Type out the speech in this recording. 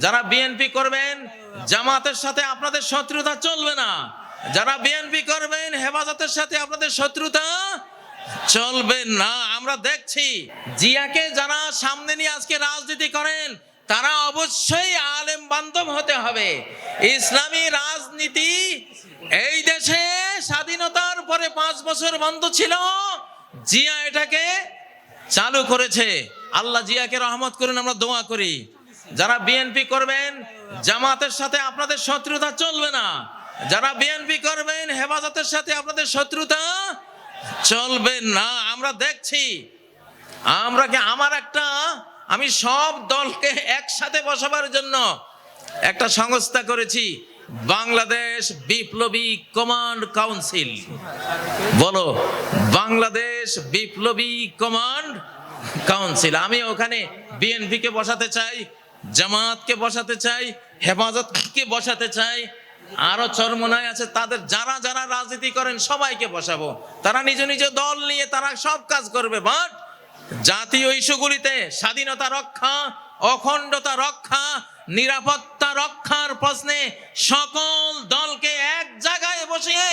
যারা বিএনপি করবেন জামাতের সাথে আপনাদের শত্রুতা চলবে না। যারা বিএনপি করবেন হেফাজতের সাথে আপনাদের শত্রুতা চলবে না। আমরা দেখছি জিয়াকে যারা সামনে নিয়ে আজকে রাজনীতি করেন তারা অবশ্যই আলেম বান্ধব হতে হবে। ইসলামী রাজনীতি এই দেশে স্বাধীনতার পরে 5 বছর বন্ধ ছিল, জিয়া এটাকে চালু করেছে। আল্লাহ জিয়াকে রহমত করুন, আমরা দোয়া করি। যারা বিএনপি করবেন জামাতের সাথে আপনাদের শত্রুতা চলবে না। যারা বিএনপি করবেন হেফাজতের সাথে আপনাদের শত্রুতা চলবে না। আমরা দেখছি আমি সব দলকে একসাথে বসাবার জন্য একটা সংস্থা করেছি, বাংলাদেশ বিপ্লবী কমান্ড কাউন্সিল। বলো, বাংলাদেশ বিপ্লবী কমান্ড কাউন্সিল। আমি ওখানে বিএনপি কে বসাতে চাই, জামাতকে বসাতে চাই, হেফাজতকে বসাতে চাই, আরো চরমনায় আছে তাদের যারা যারা রাজনীতি করেন সবাইকে বসাবো। তারা নিজ নিজ দল নিয়ে তারা সব কাজ করবে, বাট জাতীয় ইস্যুগুলিতে স্বাধীনতা রক্ষা, অখণ্ডতা রক্ষা, নিরাপত্তা রক্ষার প্রশ্নে সকল দলকে এক জায়গায় বসিয়ে